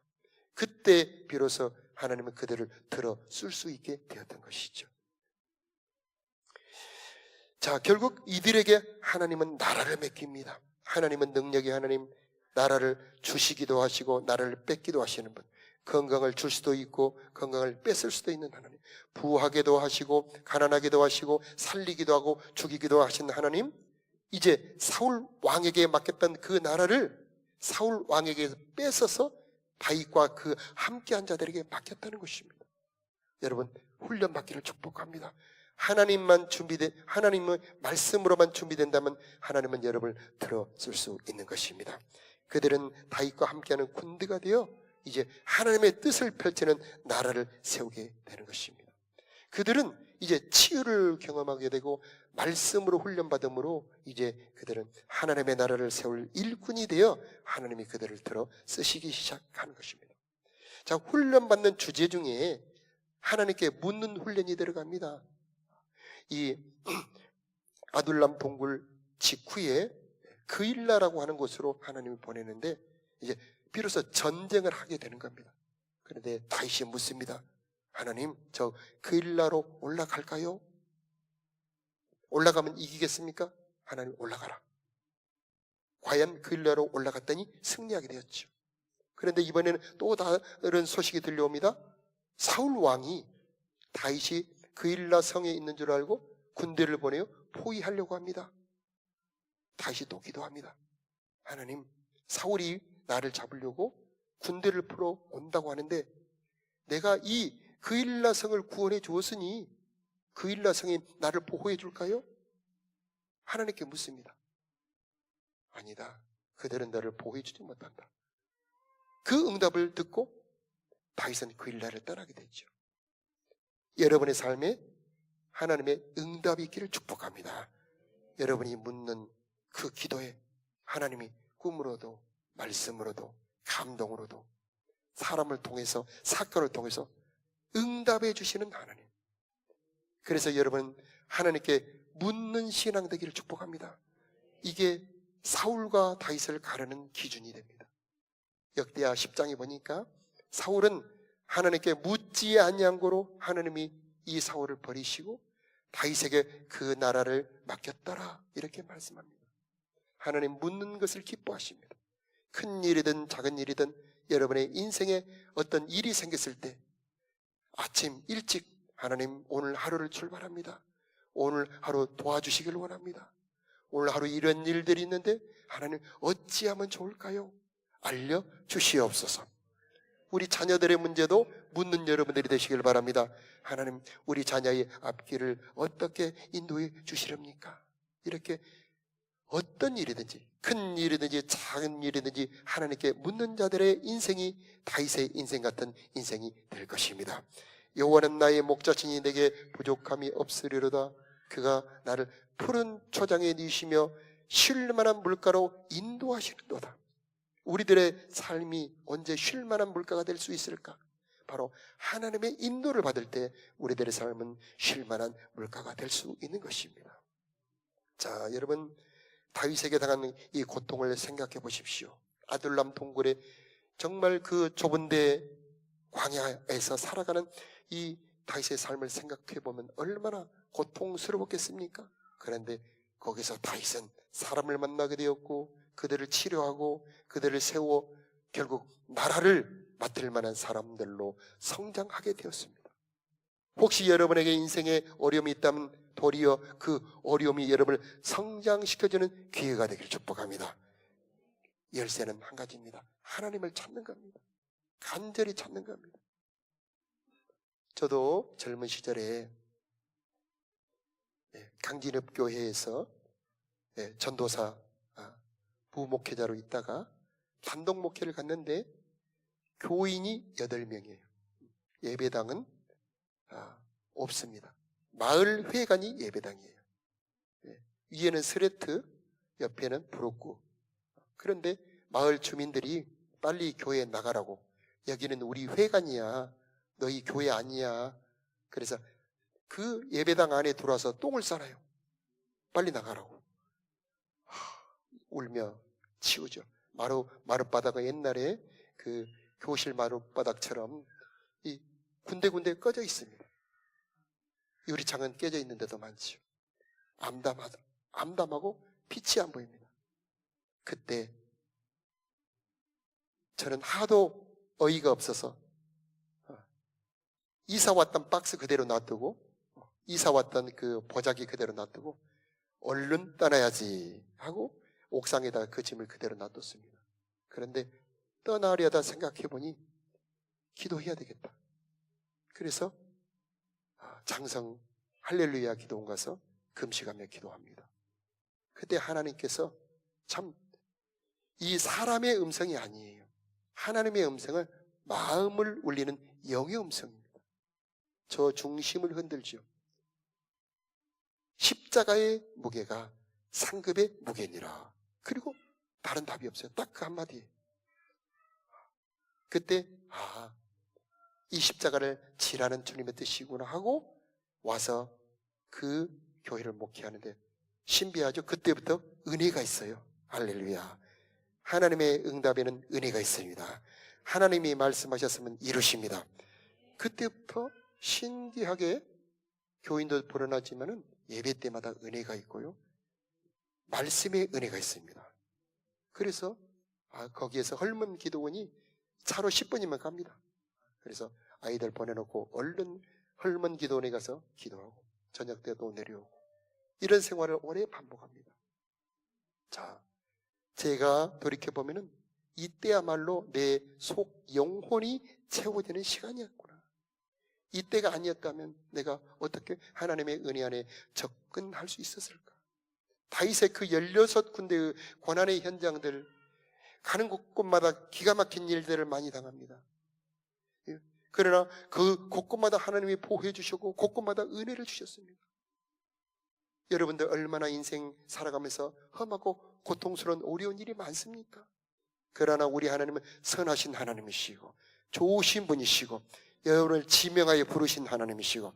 그때 비로소 하나님은 그들을 들어 쓸 수 있게 되었던 것이죠. 자, 결국 이들에게 하나님은 나라를 맡깁니다. 하나님은 능력의 하나님, 나라를 주시기도 하시고 나라를 뺏기도 하시는 분, 건강을 줄 수도 있고 건강을 뺏을 수도 있는 하나님, 부하게도 하시고 가난하게도 하시고 살리기도 하고 죽이기도 하신 하나님, 이제 사울 왕에게 맡겼던 그 나라를 사울 왕에게 뺏어서 다윗과 그 함께한 자들에게 맡겼다는 것입니다. 여러분 훈련받기를 축복합니다. 하나님의 말씀으로만 준비된다면 하나님은 여러분을 들어줄 수 있는 것입니다. 그들은 다윗과 함께하는 군대가 되어 이제 하나님의 뜻을 펼치는 나라를 세우게 되는 것입니다. 그들은 이제 치유를 경험하게 되고 말씀으로 훈련받음으로 이제 그들은 하나님의 나라를 세울 일꾼이 되어 하나님이 그들을 들어 쓰시기 시작하는 것입니다. 자, 훈련받는 주제 중에 하나님께 묻는 훈련이 들어갑니다. 이 아둘람 동굴 직후에 그일라라고 하는 곳으로 하나님이 보내는데 이제 비로소 전쟁을 하게 되는 겁니다. 그런데 다윗이 묻습니다. 하나님, 저 그일라로 올라갈까요? 올라가면 이기겠습니까? 하나님 올라가라. 과연 그일라로 올라갔더니 승리하게 되었죠. 그런데 이번에는 또 다른 소식이 들려옵니다. 사울 왕이 다윗이 그일라 성에 있는 줄 알고 군대를 보내어 포위하려고 합니다. 다윗이 또 기도합니다. 하나님, 사울이 나를 잡으려고 군대를 풀어 온다고 하는데 내가 이 그일라 성을 구원해 주었으니 그일라 성이 나를 보호해 줄까요? 하나님께 묻습니다. 아니다. 그들은 너를 보호해 주지 못한다. 그 응답을 듣고 다윗은 그일라를 떠나게 됐죠. 여러분의 삶에 하나님의 응답이 있기를 축복합니다. 여러분이 묻는 그 기도에 하나님이 꿈으로도 말씀으로도 감동으로도 사람을 통해서 사건을 통해서 응답해 주시는 하나님. 그래서 여러분 하나님께 묻는 신앙 되기를 축복합니다. 이게 사울과 다윗을 가르는 기준이 됩니다. 역대하 10장에 보니까 사울은 하나님께 묻지 아니한 고로 하나님이 이 사울을 버리시고 다윗에게 그 나라를 맡겼더라 이렇게 말씀합니다. 하나님 묻는 것을 기뻐하십니다. 큰 일이든 작은 일이든 여러분의 인생에 어떤 일이 생겼을 때 아침 일찍 하나님 오늘 하루를 출발합니다. 오늘 하루 도와주시길 원합니다. 오늘 하루 이런 일들이 있는데 하나님 어찌하면 좋을까요? 알려주시옵소서. 우리 자녀들의 문제도 묻는 여러분들이 되시길 바랍니다. 하나님 우리 자녀의 앞길을 어떻게 인도해 주시렵니까? 이렇게 어떤 일이든지 큰 일이든지 작은 일이든지 하나님께 묻는 자들의 인생이 다윗의 인생 같은 인생이 될 것입니다. 여호와는 나의 목자시니 내게 부족함이 없으리로다. 그가 나를 푸른 초장에 누시며 쉴 만한 물가로 인도하시는도다. 우리들의 삶이 언제 쉴 만한 물가가 될 수 있을까? 바로 하나님의 인도를 받을 때 우리들의 삶은 쉴 만한 물가가 될 수 있는 것입니다. 자, 여러분 다윗에게 당한 이 고통을 생각해 보십시오. 아둘람 동굴에 정말 그 좁은 데 광야에서 살아가는 이 다윗의 삶을 생각해 보면 얼마나 고통스러웠겠습니까? 그런데 거기서 다윗은 사람을 만나게 되었고 그들을 치료하고 그들을 세워 결국 나라를 맡을 만한 사람들로 성장하게 되었습니다. 혹시 여러분에게 인생에 어려움이 있다면 도리어 그 어려움이 여러분을 성장시켜주는 기회가 되기를 축복합니다. 열쇠는 한 가지입니다. 하나님을 찾는 겁니다. 간절히 찾는 겁니다. 저도 젊은 시절에 강진읍 교회에서 전도사 부목회자로 있다가 단독 목회를 갔는데 교인이 8명이에요. 예배당은 없습니다. 마을 회관이 예배당이에요. 위에는 스레트, 옆에는 부록구. 그런데 마을 주민들이 빨리 교회에 나가라고. 여기는 우리 회관이야. 너희 교회 아니야. 그래서 그 예배당 안에 들어와서 똥을 싸나요. 빨리 나가라고. 울며 치우죠. 마룻바닥은 옛날에 그 교실 마룻바닥처럼 이 군데군데 꺼져 있습니다. 유리창은 깨져 있는 데도 많죠. 암담하고 빛이 안 보입니다. 그때 저는 하도 어이가 없어서 이사 왔던 박스 그대로 놔두고 이사 왔던 그 보자기 그대로 놔두고 얼른 떠나야지 하고 옥상에다가 그 짐을 그대로 놔뒀습니다. 그런데 떠나려다 생각해보니 기도해야 되겠다. 그래서 장성 할렐루야 기도원 가서 금식하며 기도합니다. 그때 하나님께서 참 이 사람의 음성이 아니에요. 하나님의 음성은 마음을 울리는 영의 음성입니다. 저 중심을 흔들죠. 십자가의 무게가 상급의 무게니라. 그리고 다른 답이 없어요. 딱 그 한마디에. 그때 이 십자가를 지라는 주님의 뜻이구나 하고 와서 그 교회를 목회하는데 신비하죠. 그때부터 은혜가 있어요. 할렐루야. 하나님의 응답에는 은혜가 있습니다. 하나님이 말씀하셨으면 이루십니다. 그때부터 신기하게 교인도 불어나지만은 예배 때마다 은혜가 있고요. 말씀의 은혜가 있습니다. 그래서 거기에서 헐문 기도원이 차로 10분이면 갑니다. 그래서 아이들 보내놓고 얼른 헐문 기도원에 가서 기도하고 저녁 때도 내려오고 이런 생활을 오래 반복합니다. 자, 제가 돌이켜보면은 이때야말로 내 속 영혼이 채워지는 시간이었구나. 이때가 아니었다면 내가 어떻게 하나님의 은혜 안에 접근할 수 있었을까? 다윗의 그 16군데의 고난의 현장들, 가는 곳곳마다 기가 막힌 일들을 많이 당합니다. 그러나 그 곳곳마다 하나님이 보호해 주셨고 곳곳마다 은혜를 주셨습니다. 여러분들 얼마나 인생 살아가면서 험하고 고통스러운 어려운 일이 많습니까? 그러나 우리 하나님은 선하신 하나님이시고 좋으신 분이시고 여러분을 지명하여 부르신 하나님이시고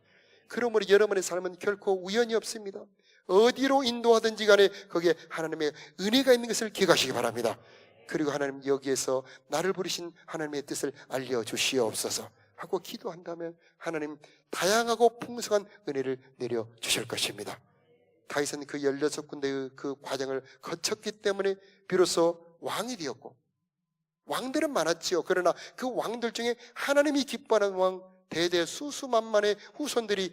그러므로 여러분의 삶은 결코 우연이 없습니다. 어디로 인도하든지 간에 거기에 하나님의 은혜가 있는 것을 기억하시기 바랍니다. 그리고 하나님 여기에서 나를 부르신 하나님의 뜻을 알려주시옵소서 하고 기도한다면 하나님 다양하고 풍성한 은혜를 내려주실 것입니다. 다윗은 그 16군데의 그 과정을 거쳤기 때문에 비로소 왕이 되었고 왕들은 많았지요. 그러나 그 왕들 중에 하나님이 기뻐하는 왕 대대 수수만만의 후손들이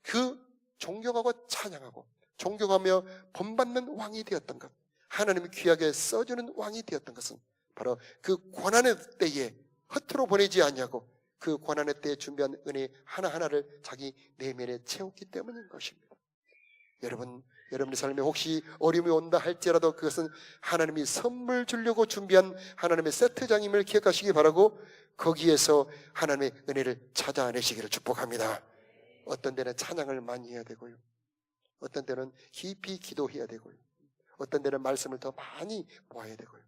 그 존경하고 찬양하고 존경하며 본받는 왕이 되었던 것, 하나님이 귀하게 써주는 왕이 되었던 것은 바로 그 고난의 때에 허투루 보내지 아니하고 그 고난의 때에 준비한 은혜 하나하나를 자기 내면에 채웠기 때문인 것입니다. 여러분의 삶에 혹시 어려움이 온다 할지라도 그것은 하나님이 선물 주려고 준비한 하나님의 세트장임을 기억하시기 바라고 거기에서 하나님의 은혜를 찾아내시기를 축복합니다. 어떤 때는 찬양을 많이 해야 되고요. 어떤 때는 깊이 기도해야 되고요. 어떤 때는 말씀을 더 많이 보아야 되고요.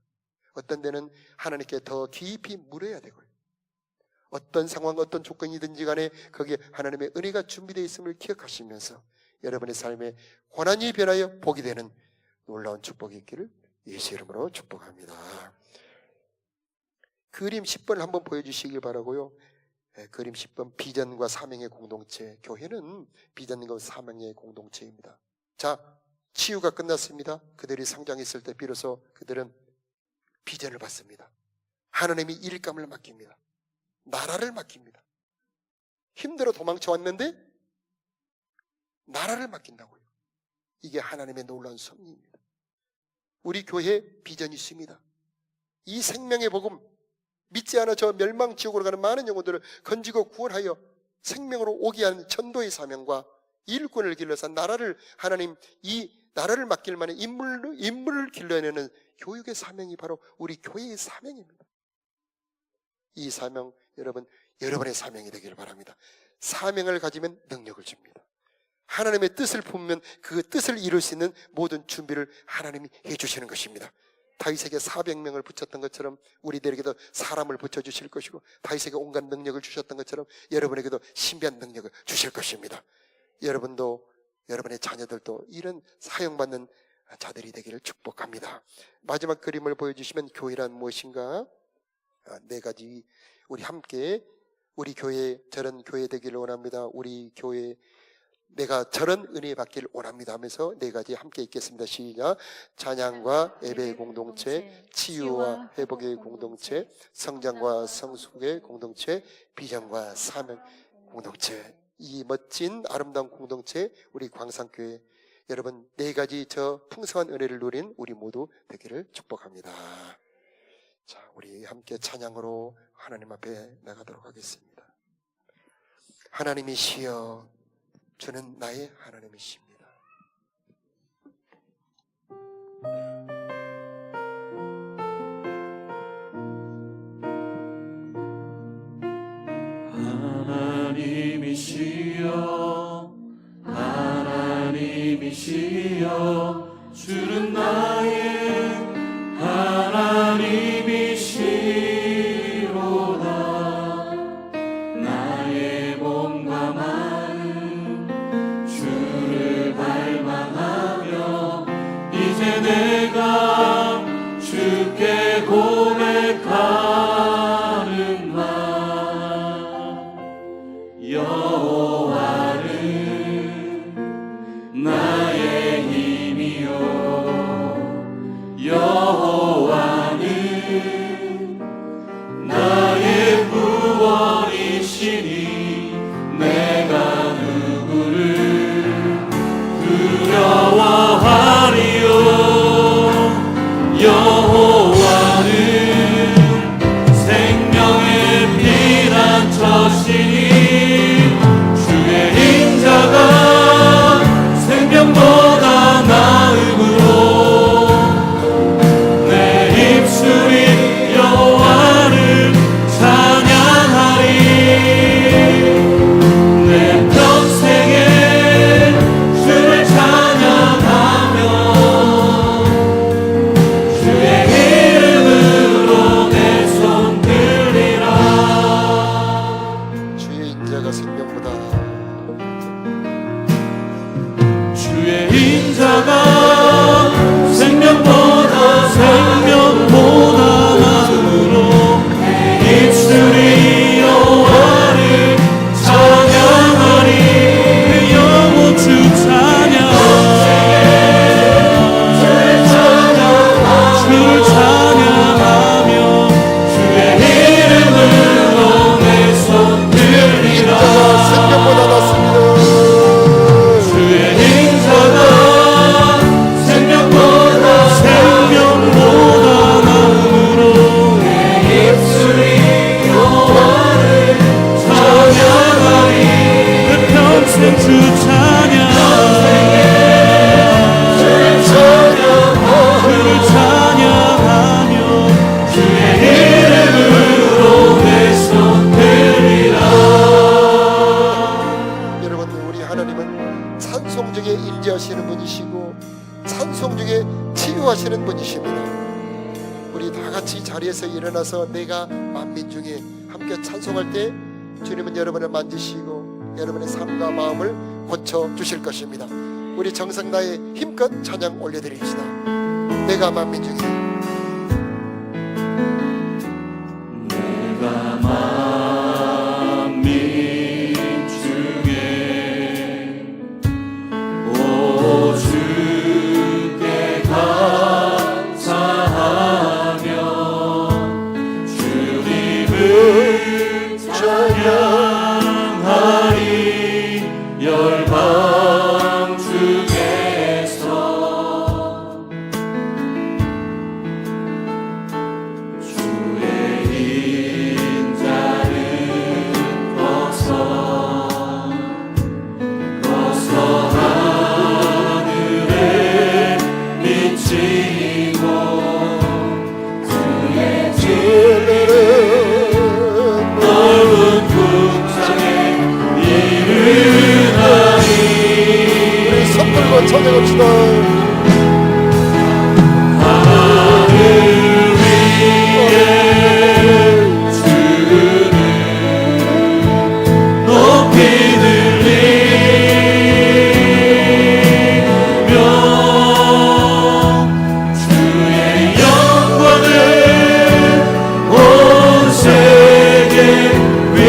어떤 때는 하나님께 더 깊이 물어야 되고요. 어떤 상황, 어떤 조건이든지 간에 거기에 하나님의 은혜가 준비되어 있음을 기억하시면서 여러분의 삶에 고난이 변하여 복이 되는 놀라운 축복이 있기를 예수 이름으로 축복합니다. 그림 10번을 한번 보여주시길 바라고요. 그림 10번 비전과 사명의 공동체. 교회는 비전과 사명의 공동체입니다. 자, 치유가 끝났습니다. 그들이 상장했을 때 비로소 그들은 비전을 받습니다. 하나님이 일감을 맡깁니다. 나라를 맡깁니다. 힘들어 도망쳐왔는데 나라를 맡긴다고요. 이게 하나님의 놀라운 섭리입니다. 우리 교회에 비전이 있습니다. 이 생명의 복음 믿지 않아 저 멸망지옥으로 가는 많은 영혼들을 건지고 구원하여 생명으로 오게 하는 전도의 사명과 일꾼을 길러서 나라를 하나님 이 나라를 맡길 만한 인물을 길러내는 교육의 사명이 바로 우리 교회의 사명입니다. 이 사명 여러분의 사명이 되기를 바랍니다. 사명을 가지면 능력을 줍니다. 하나님의 뜻을 품으면 그 뜻을 이룰 수 있는 모든 준비를 하나님이 해주시는 것입니다. 다윗에게 400명을 붙였던 것처럼 우리들에게도 사람을 붙여주실 것이고 다윗에게 온갖 능력을 주셨던 것처럼 여러분에게도 신비한 능력을 주실 것입니다. 여러분도 여러분의 자녀들도 이런 사용받는 자들이 되기를 축복합니다. 마지막 그림을 보여주시면 교회란 무엇인가? 4가지 우리 함께 우리 교회 저런 교회 되기를 원합니다. 우리 교회 내가 저런 은혜 받기를 원합니다 하면서 4가지 함께 읽겠습니다. 시작. 찬양과 예배의 공동체, 치유와 회복의 공동체, 성장과 성숙의 공동체, 비전과 사명 공동체. 이 멋진 아름다운 공동체 우리 광산교회 여러분 4가지 저 풍성한 은혜를 누린 우리 모두 되기를 축복합니다. 자, 우리 함께 찬양으로 하나님 앞에 나가도록 하겠습니다. 하나님이시여 주는 나의 하나님이십니다. 하나님이시여 하나님이시여 주는 나의 하나님이시로다. 나의 몸과 마음 주를 갈망하며 이제 내가 주께 고백하는 말 여호와는 인자가 생명보다 나음으로 입술이 여호와를 찬양하리. 그 영혼 주 찬양, 주를 찬양하며 주의 이름으로 내 손 들리라. 생명보다 낫습니다. 주의 인자가 생명보다 나음으로 내 입술이 여호와를 찬양하리. 그 평생 주 찬양, 주를 찬양하며 주의 이름으로 내 손 들리라. 여러분, 우리 하나님은 찬송 중에 임재하시는 분이시고 찬송 중에 치유하시는 분이십니다. 우리 다 같이 자리에서 일어나서 내가 만민 중에 함께 찬송할 때 주님은 여러분을 만지시고 여러분의 삶과 마음을 고쳐 주실 것입니다. 우리 정성 다해 힘껏 찬양 올려드립시다. 내가 만민 중에. 내가 만민 중에 오 주께 감사하며 주님을 찬양하리. 열방 중에서 주의 인자를 벗어 하늘에 비치고 주의 넓은 궁창에 이르나니. 우리 손들고 찬양합시다. 하늘 위에 주는 높이 들리며 주의 영광을 온 세계 위에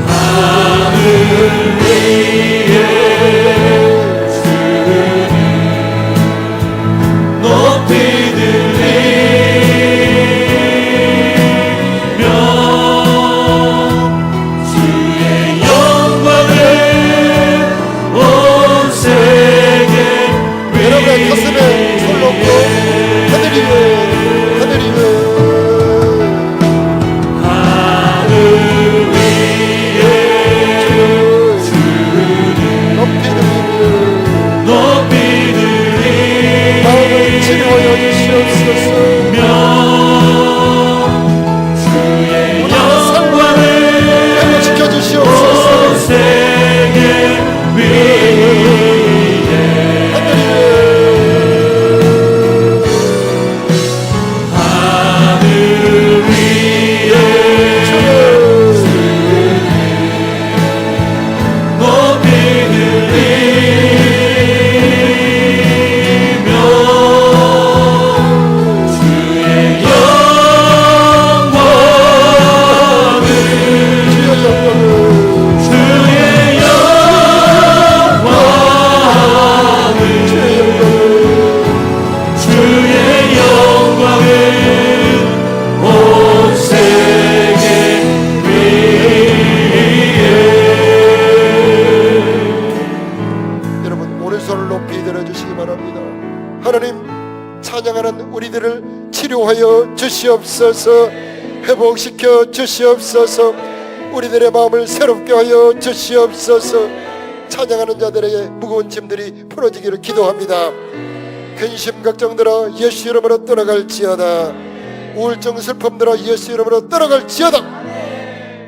하늘 위에 주는 높이 들리며 주의 영광을 온 세계 여러분의 가슴에 손 얹고 하늘 위에 하늘 위에 주는 높이 들리며 마음을 치료하여 주시옵소서. 주의 영광을 회복시켜 주시옵소서. 온 세계 위에 하늘 위에 높이 들리며 주의 영광을 주의 영광을 온 세계 위에. 여러분, 오른손을 높이 들어주시기 바랍니다. 하나님, 찬양하는 우리들을 치료하여 주시옵소서. 회복시켜 주시옵소서. 우리들의 마음을 새롭게 하여 주시옵소서. 찬양하는 자들에게 무거운 짐들이 풀어지기를 기도합니다. 근심 걱정들아 예수 이름으로 떠나갈지어다. 우울증 슬픔들아 예수 이름으로 떠나갈지어다.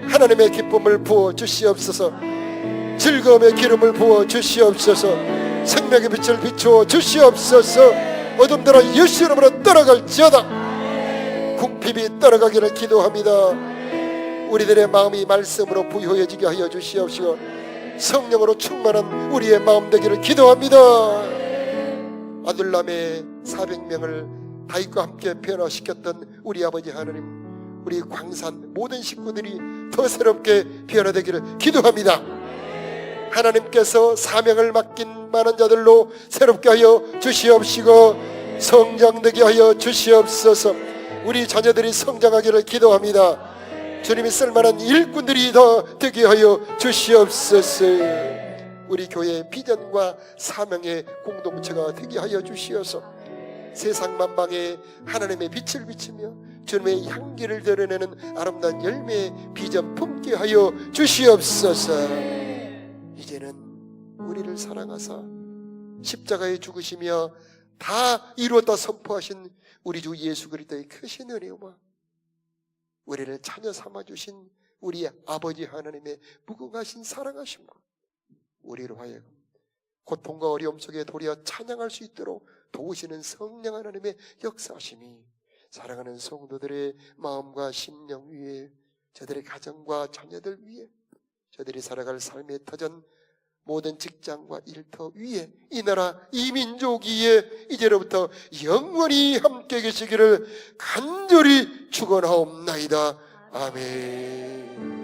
하나님의 기쁨을 부어 주시옵소서. 즐거움의 기름을 부어 주시옵소서. 생명의 빛을 비추어 주시옵소서. 어둠들아 예수 이름으로 떠나갈지어다. 궁핍이 떠나가기를 기도합니다. 우리들의 마음이 말씀으로 부여해지게 하여 주시옵시고 성령으로 충만한 우리의 마음 되기를 기도합니다. 아둘람의 400명을 다윗과 함께 변화시켰던 우리 아버지 하나님, 우리 광산 모든 식구들이 더 새롭게 변화되기를 기도합니다. 하나님께서 사명을 맡긴 많은 자들로 새롭게 하여 주시옵시고 성장되게 하여 주시옵소서. 우리 자녀들이 성장하기를 기도합니다. 주님이 쓸만한 일꾼들이 더 되게 하여 주시옵소서. 우리 교회의 비전과 사명의 공동체가 되게 하여 주시어서 세상 만방에 하나님의 빛을 비치며 주님의 향기를 드러내는 아름다운 열매의 비전 품게 하여 주시옵소서. 이제는 우리를 사랑하사 십자가에 죽으시며 다 이루었다 선포하신 우리 주 예수 그리스도의 크신 은혜와 우리를 자녀 삼아주신 우리 아버지 하나님의 무궁하신 사랑하심과 우리로 하여금 고통과 어려움 속에 도리어 찬양할 수 있도록 도우시는 성령 하나님의 역사하심이 사랑하는 성도들의 마음과 심령 위에, 저들의 가정과 자녀들 위에, 저들이 살아갈 삶의 터전 모든 직장과 일터 위에, 이 나라 이 민족 위에 이제로부터 영원히 함께 계시기를 간절히 축원하옵나이다. 아멘.